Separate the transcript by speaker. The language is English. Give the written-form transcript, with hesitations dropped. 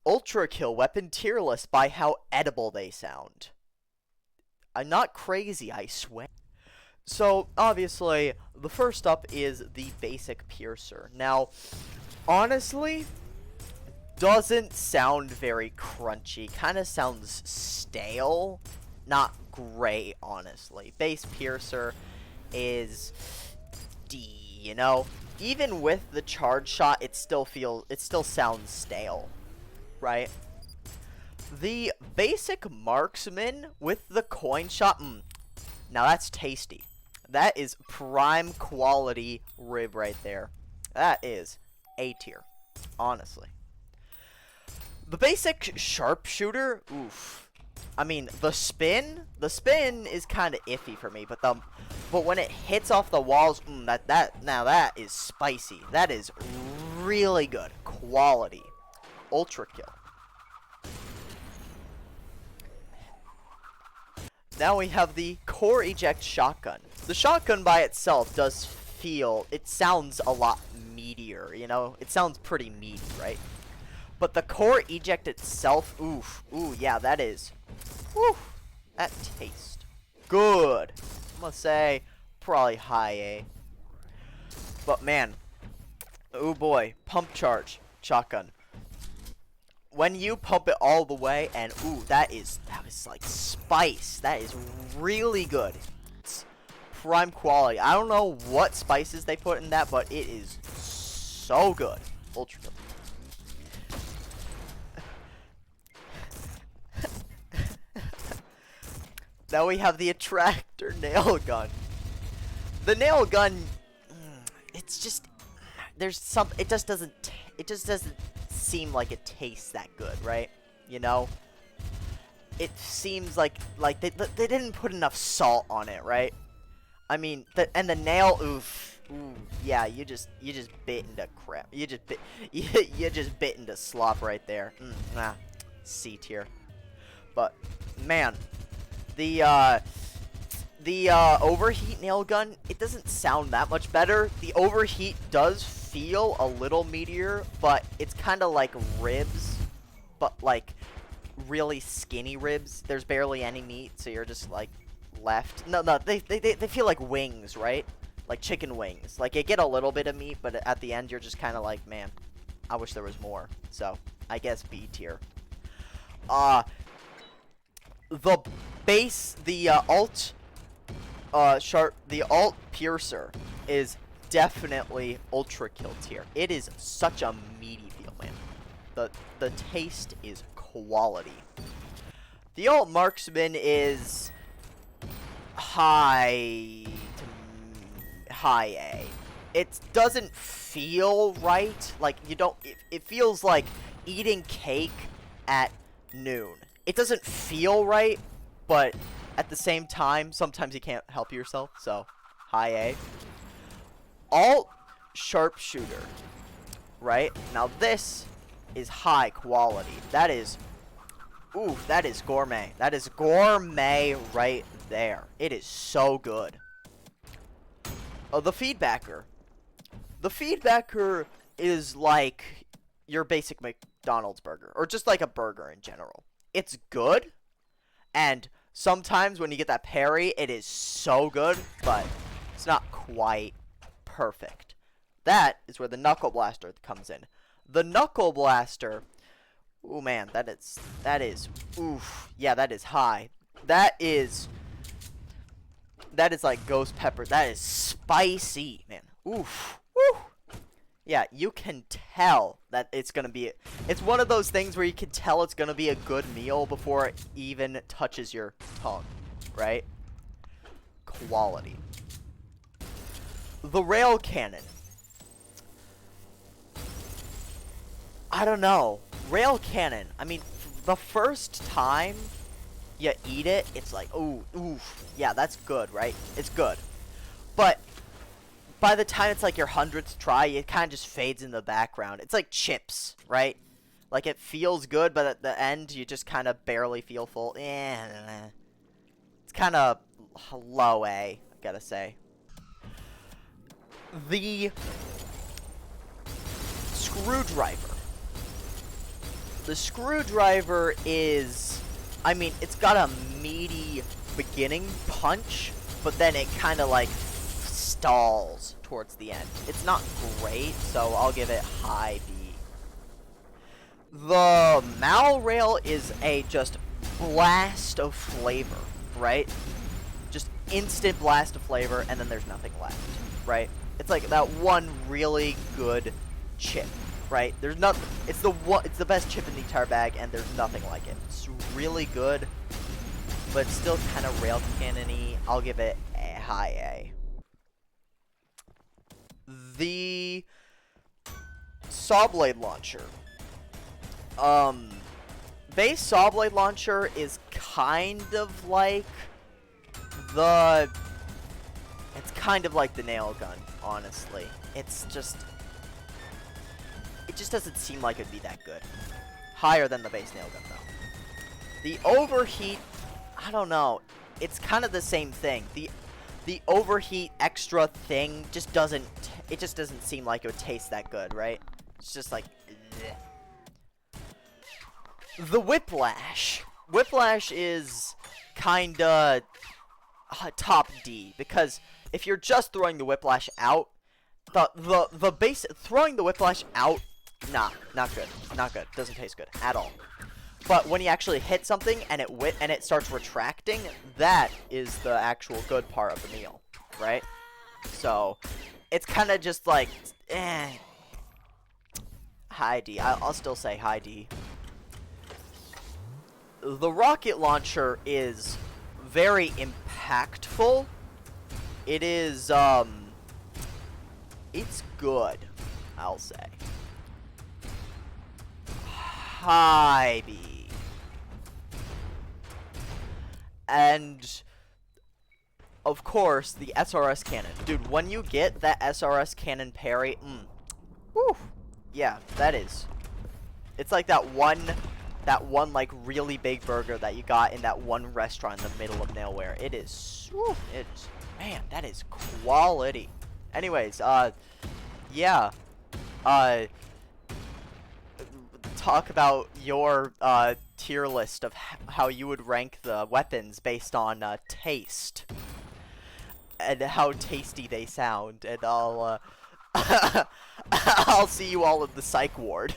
Speaker 1: Ultra Kill weapon tier list by how edible they sound. I'm not crazy, I swear. So, obviously, the first up is the basic piercer. Now, honestly, doesn't sound very crunchy. Kind of sounds stale. Not great, honestly. Base piercer is D, you know? Even with the charge shot, it still sounds stale, right? The basic marksman with the coin shot, now that's tasty. That is prime quality rib right there. That is A tier, honestly. The basic sharpshooter, oof. I mean, the spin is kind of iffy for me, but when it hits off the walls, now that is spicy. That is really good quality. Ultra kill. Now we have the core eject shotgun. The shotgun by itself it sounds a lot meatier, you know? It sounds pretty meaty, right? But the core eject itself, yeah, that tastes good. I'm gonna say probably high A. But man, oh boy, pump charge shotgun. When you pump it all the way, and that is like spice. That is really good. It's prime quality. I don't know what spices they put in that, but it is so good. Ultra good. Now we have the attractor nail gun. The nail gun, it's just it just doesn't seem like it tastes that good, right? You know, it seems like they didn't put enough salt on it, right? I mean, the nail, yeah, you just bit into crap. You just bit into slop right there. C tier. But man, the overheat nail gun, it doesn't sound that much better. The overheat does feel a little meatier, but it's kind of like ribs, but like really skinny ribs. There's barely any meat, so you're just like left. No, they feel like wings, right? Like chicken wings. Like you get a little bit of meat, but at the end you're just kind of like, man, I wish there was more. So I guess B tier. The alt piercer is definitely ultra kill tier. It is such a meaty feel, man. The taste is quality. The alt marksman is high A. It doesn't feel right. Like it feels like eating cake at noon. It doesn't feel right, but at the same time, sometimes you can't help yourself, so high A. Alt sharpshooter, right? Now this is high quality. That is gourmet. That is gourmet right there. It is so good. Oh, the feedbacker. The feedbacker is like your basic McDonald's burger, or just like a burger in general. It's good, and sometimes when you get that parry, it is so good, but it's not quite perfect. That is where the Knuckle Blaster comes in. The Knuckle Blaster, ooh man, that is, yeah, that is high. That is like ghost pepper. That is spicy, man. Oof, woo. Yeah, you can tell that it's gonna be. It's one of those things where you can tell it's gonna be a good meal before it even touches your tongue, right? Quality. The rail cannon. I don't know. Rail cannon. I mean, the first time you eat it, it's like, oof. Yeah, that's good, right? It's good. But by the time it's like your 100th try, it kind of just fades in the background. It's like chips, right? Like it feels good, but at the end, you just kind of barely feel full. It's kind of low A, I gotta say. The screwdriver. The screwdriver is, I mean, it's got a meaty beginning punch, but then it kind of like stalls towards the end. It's not great, so I'll give it high B. The Mal Rail is a just blast of flavor, right? Just instant blast of flavor, and then there's nothing left, right? It's like that one really good chip, right? There's nothing. It's the best chip in the entire bag, and there's nothing like it. It's really good, but it's still kind of rail cannon-y. I'll give it a high A. The Saw Blade Launcher. Base Saw Blade Launcher is kind of like the... It's kind of like the nail gun, honestly. It's just... It just doesn't seem like it'd be that good. Higher than the base nail gun, though. The Overheat, I don't know. It's kind of the same thing. The Overheat extra thing just doesn't... It just doesn't seem like it would taste that good, right? It's just like... Bleh. The Whiplash. Whiplash is kinda top D, because if you're just throwing the Whiplash out, the base throwing the Whiplash out, nah, not good, not good. Doesn't taste good at all. But when you actually hit something and it starts retracting, that is the actual good part of the meal, right? So it's kind of just like high D. I'll still say high D. The rocket launcher is very impactful. It is, it's good, I'll say. High B. And, of course, the SRS cannon. Dude, when you get that SRS cannon parry, whew, yeah, that is. It's like that one like really big burger that you got in that one restaurant in the middle of nowhere. It is, whew, man, that is quality. Anyways, yeah, talk about your tier list of how you would rank the weapons based on taste and how tasty they sound, and I'll I'll see you all in the psych ward.